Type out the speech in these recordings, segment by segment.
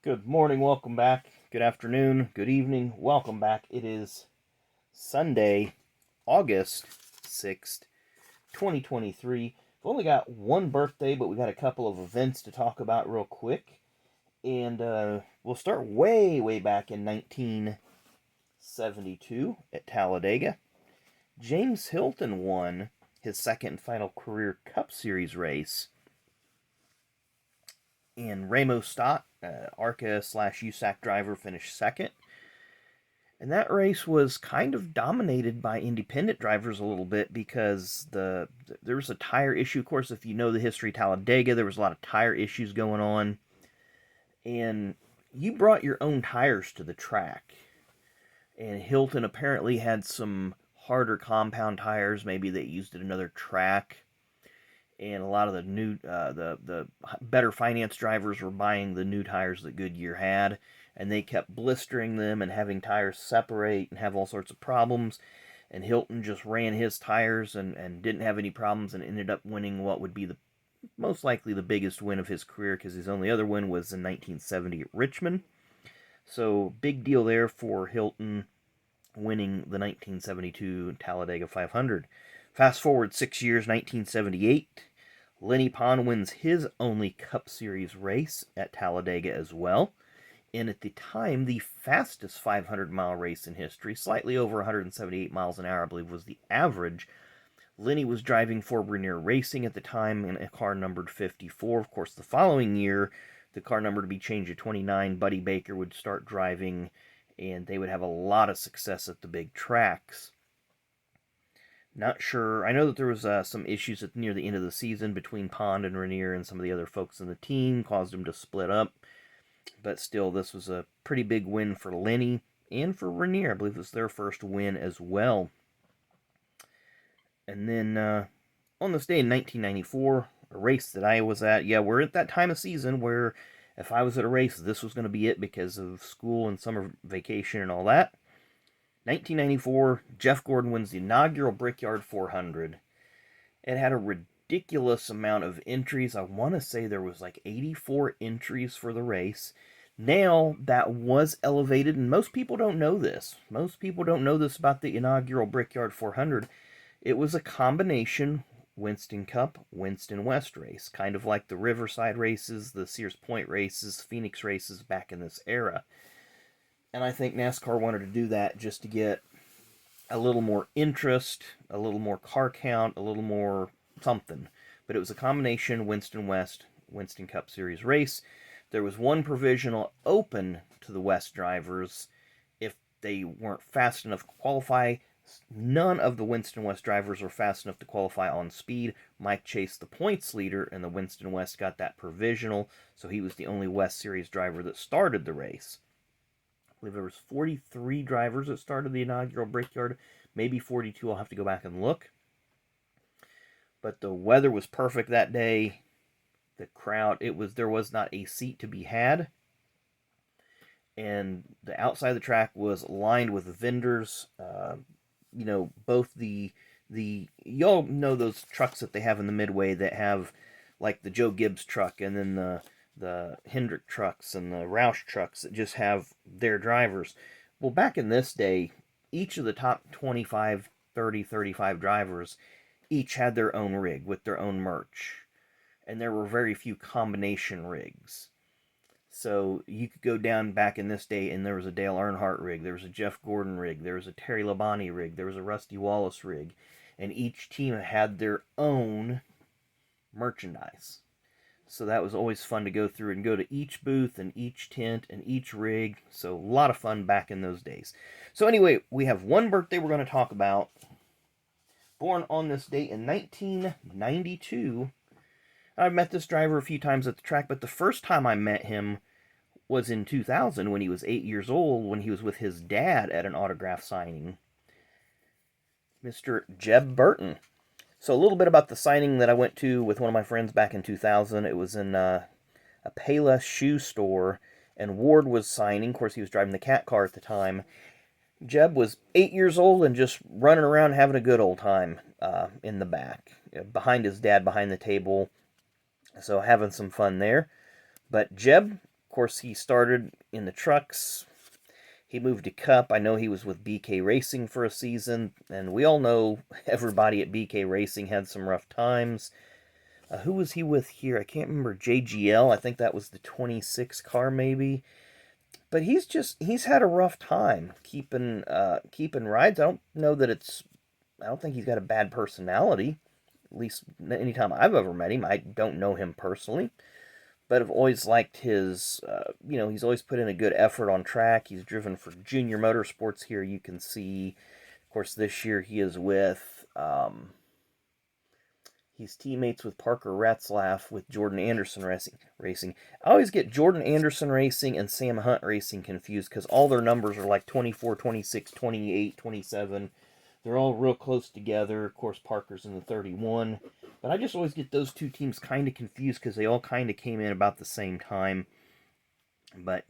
Good morning, welcome back. Good afternoon, good evening, welcome back. It is Sunday, August 6th, 2023. We've only got one birthday, but we got a couple of events to talk about real quick. And we'll start way back in 1972 at Talladega. James Hilton won his second and final career Cup Series race. And Ramo Stott, ARCA/USAC driver, finished second. And that race was kind of dominated by independent drivers a little bit because there was a tire issue. Of course, if you know the history of Talladega, there was a lot of tire issues going on. And you brought your own tires to the track. And Hilton apparently had some harder compound tires. Maybe they used at another track. And a lot of the new, the better finance drivers were buying the new tires that Goodyear had, and they kept blistering them and having tires separate and have all sorts of problems. And Hilton just ran his tires and didn't have any problems and ended up winning what would be the most likely the biggest win of his career, because his only other win was in 1970 at Richmond. So big deal there for Hilton winning the 1972 Talladega 500. Fast forward 6 years, 1978. Lenny Pond wins his only Cup Series race at Talladega as well. And at the time, the fastest 500-mile race in history, slightly over 178 miles an hour, I believe, was the average. Lenny was driving for Renier Racing at the time in a car numbered 54. Of course, the following year, the car number to be changed to 29. Buddy Baker would start driving, and they would have a lot of success at the big tracks. Not sure. I know that there was some issues near the end of the season between Pond and Renier, and some of the other folks in the team caused them to split up. But still, this was a pretty big win for Lenny and for Renier. I believe it was their first win as well. And then on this day in 1994, a race that I was at, we're at that time of season where if I was at a race, this was going to be it because of school and summer vacation and all that. 1994, Jeff Gordon wins the inaugural Brickyard 400. It had a ridiculous amount of entries. I want to say there was like 84 entries for the race. Now, that was elevated, and most people don't know this. Most people don't know this about the inaugural Brickyard 400. It was a combination Winston Cup, Winston West race, kind of like the Riverside races, the Sears Point races, Phoenix races back in this era. And I think NASCAR wanted to do that just to get a little more interest, a little more car count, a little more something. But it was a combination Winston West, Winston Cup Series race. There was one provisional open to the West drivers if they weren't fast enough to qualify. None of the Winston West drivers were fast enough to qualify on speed. Mike Chase, the points leader, and the Winston West got that provisional, so he was the only West Series driver that started the race. I believe there was 43 drivers that started the inaugural Brickyard, maybe 42. I'll have to go back and look. But the weather was perfect that day. The crowd, there was not a seat to be had. And the outside of the track was lined with vendors. Both y'all know those trucks that they have in the Midway that have like the Joe Gibbs truck, and then the Hendrick trucks and the Roush trucks that just have their drivers. Well, back in this day, each of the top 25, 30, 35 drivers each had their own rig with their own merch. And there were very few combination rigs. So you could go down back in this day and there was a Dale Earnhardt rig, there was a Jeff Gordon rig, there was a Terry Labonte rig, there was a Rusty Wallace rig. And each team had their own merchandise. So that was always fun to go through and go to each booth and each tent and each rig. So a lot of fun back in those days. So anyway, we have one birthday we're going to talk about. Born on this date in 1992. I've met this driver a few times at the track, but the first time I met him was in 2000 when he was 8 years old, when he was with his dad at an autograph signing. Mr. Jeb Burton. So a little bit about the signing that I went to with one of my friends back in 2000. It was in a Payless shoe store, and Ward was signing. Of course, he was driving the cat car at the time. Jeb was 8 years old and just running around having a good old time in the back, behind his dad, behind the table. So having some fun there. But Jeb course, he started in the trucks. He moved to Cup. I know he was with BK Racing for a season, and we all know everybody at BK Racing had some rough times. Who was he with here? I can't remember. JGL. I think that was the 26 car, maybe. But he's had a rough time keeping rides. I don't think he's got a bad personality. At least anytime I've ever met him, I don't know him personally, but I've always liked his, he's always put in a good effort on track. He's driven for Junior Motorsports here. You can see, of course, this year he is with, he's teammates with Parker Retzlaff with Jordan Anderson Racing. I always get Jordan Anderson Racing and Sam Hunt Racing confused because all their numbers are like 24, 26, 28, 27. They're all real close together. Of course, Parker's in the 31. But I just always get those two teams kind of confused because they all kind of came in about the same time. But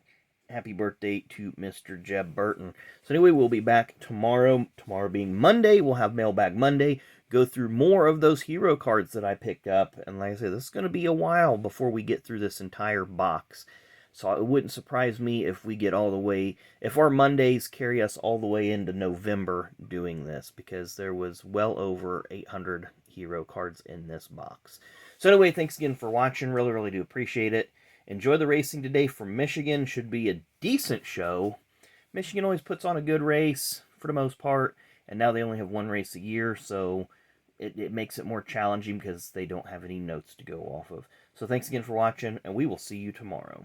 happy birthday to Mr. Jeb Burton. So anyway, we'll be back tomorrow. Tomorrow being Monday, we'll have Mailbag Monday. Go through more of those hero cards that I picked up. And like I said, this is going to be a while before we get through this entire box. So it wouldn't surprise me if we get all the way, if our Mondays carry us all the way into November doing this, because there was well over 800 hero cards in this box. So anyway, thanks again for watching. Really, really do appreciate it. Enjoy the racing today from Michigan. Should be a decent show. Michigan always puts on a good race for the most part, and now they only have one race a year, so it makes it more challenging because they don't have any notes to go off of. So thanks again for watching, and we will see you tomorrow.